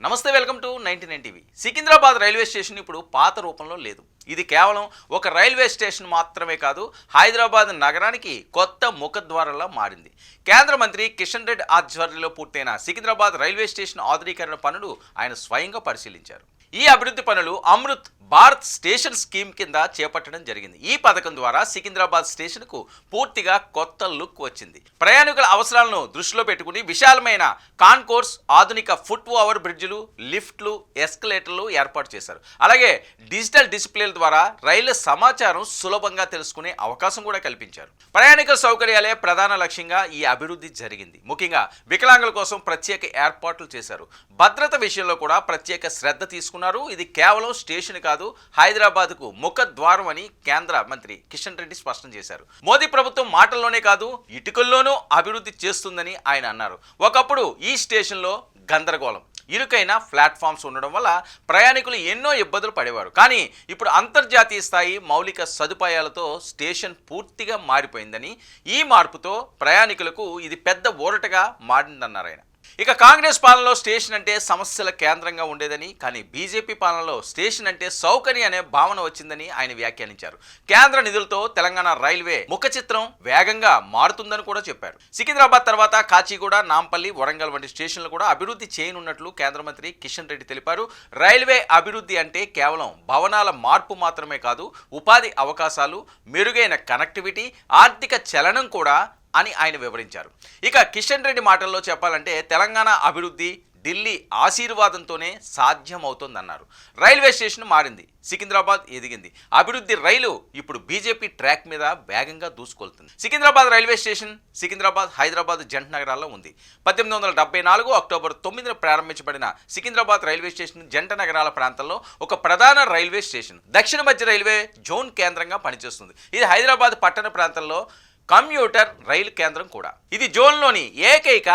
నమస్తే, welcome to 99 TV. Secunderabad railway station ఇప్పుడు పాత రూపంలో లేదు. ఇది కేవలం ఒక రైల్వే స్టేషన్ మాత్రమే కాదు, హైదరాబాద్ నగరానికి కొత్త ముఖద్వారంలా మారింది. కేంద్ర మంత్రి కిషన్ రెడ్డి ఆధ్వర్యంలో పూర్తయిన సికింద్రాబాద్ రైల్వే స్టేషన్ ఆధునీకరణ పనులు ఆయన స్వయంగా పరిశీలించారు. ఈ అభివృద్ధి పనులు అమృత్ భారత్ స్టేషన్ స్కీమ్ కింద చేపట్టడం జరిగింది. ఈ పథకం ద్వారా సికింద్రాబాద్ స్టేషన్కు పూర్తిగా కొత్త లుక్ వచ్చింది. ప్రయాణికుల అవసరాలను దృష్టిలో పెట్టుకుని విశాలమైన కాన్కోర్స్, ఆధునిక ఫుట్ ఓవర్ బ్రిడ్జ్లు, లిఫ్ట్లు, ఎస్కలేటర్లు ఏర్పాటు చేశారు. అలాగే డిజిటల్ డిస్ప్లేల ద్వారా రైళ్ల సమాచారం సులభంగా తెలుసుకునే అవకాశం కూడా కల్పించారు. ప్రయాణికుల సౌకర్యాలే ప్రధాన లక్ష్యంగా ఈ అభివృద్ధి జరిగింది. ముఖ్యంగా వికలాంగుల కోసం ప్రత్యేక ఏర్పాట్లు చేశారు. భద్రత విషయంలో కూడా ప్రత్యేక శ్రద్ధ తీసుకున్నారు. ఇది కేవలం స్టేషన్ కాదు, హైదరాబాద్కు ముఖద్వారం అని కేంద్ర మంత్రి కిషన్ రెడ్డి స్పష్టం చేశారు. మోదీ ప్రభుత్వం మాటల్లోనే కాదు, ఇటుకల్లోనూ అభివృద్ధి చేస్తుందని ఆయన అన్నారు. ఒకప్పుడు ఈ స్టేషన్లో గందరగోళం, ఇరుకైన ప్లాట్ఫామ్స్ ఉండడం వల్ల ప్రయాణికులు ఎన్నో ఇబ్బందులు పడేవారు. కానీ ఇప్పుడు అంతర్జాతీయ స్థాయి మౌలిక సదుపాయాలతో స్టేషన్ పూర్తిగా మారిపోయిందని, ఈ మార్పుతో ప్రయాణికులకు ఇది పెద్ద ఊరటగా మారిందన్నారు ఆయన. ఇక కాంగ్రెస్ పాలనలో స్టేషన్ అంటే సమస్యల కేంద్రంగా ఉండేదని, కానీ బీజేపీ పాలనలో స్టేషన్ అంటే సౌకర్యం అనే భావన వచ్చిందని ఆయన వ్యాఖ్యానించారు. కేంద్ర నిధులతో తెలంగాణ రైల్వే ముఖ చిత్రం వేగంగా మారుతుందని కూడా చెప్పారు. సికింద్రాబాద్ తర్వాత కాచిగూడ, నాంపల్లి, వరంగల్ వంటి స్టేషన్లు కూడా అభివృద్ధి చేయనున్నట్లు కేంద్ర మంత్రి కిషన్ రెడ్డి తెలిపారు. రైల్వే అభివృద్ధి అంటే కేవలం భవనాల మార్పు మాత్రమే కాదు, ఉపాధి అవకాశాలు, మెరుగైన కనెక్టివిటీ, ఆర్థిక చలనం కూడా అని ఆయన వివరించారు. ఇక కిషన్ రెడ్డి మాటల్లో చెప్పాలంటే తెలంగాణ అభివృద్ధి ఢిల్లీ ఆశీర్వాదంతోనే సాధ్యమవుతోందన్నారు. రైల్వే స్టేషన్ మారింది, సికింద్రాబాద్ ఎదిగింది. అభివృద్ధి రైలు ఇప్పుడు బీజేపీ ట్రాక్ మీద వేగంగా దూసుకొలుతుంది. సికింద్రాబాద్ రైల్వే స్టేషన్ సికింద్రాబాద్, హైదరాబాద్ జంట నగరాల్లో ఉంది. 1874 అక్టోబర్ 9న ప్రారంభించబడిన సికింద్రాబాద్ రైల్వే స్టేషన్ జంట నగరాల ప్రాంతంలో ఒక ప్రధాన రైల్వే స్టేషన్. దక్షిణ మధ్య రైల్వే జోన్ కేంద్రంగా పనిచేస్తుంది. ఇది హైదరాబాద్ పట్టణ ప్రాంతంలో కమ్యూటర్ రైలు కేంద్రం కూడా. ఇది జోన్లోని ఏకైక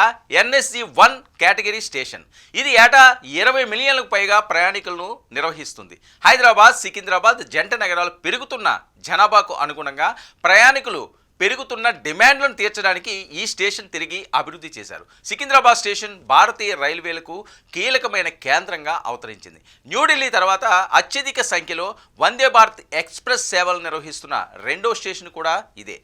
NSE 1 కేటగిరీ స్టేషన్. ఇది ఏటా 20 మిలియన్లకు పైగా ప్రయాణికులను నిర్వహిస్తుంది. హైదరాబాద్, సికింద్రాబాద్ జంట నగరాలు పెరుగుతున్న జనాభాకు అనుగుణంగా ప్రయాణికులు పెరుగుతున్న డిమాండ్లను తీర్చడానికి ఈ స్టేషన్ తిరిగి అభివృద్ధి చేశారు. సికింద్రాబాద్ స్టేషన్ భారతీయ రైల్వేలకు కీలకమైన కేంద్రంగా అవతరించింది. న్యూఢిల్లీ తర్వాత అత్యధిక సంఖ్యలో వందే భారత్ ఎక్స్ప్రెస్ సేవలు నిర్వహిస్తున్న రెండో స్టేషన్ కూడా ఇదే.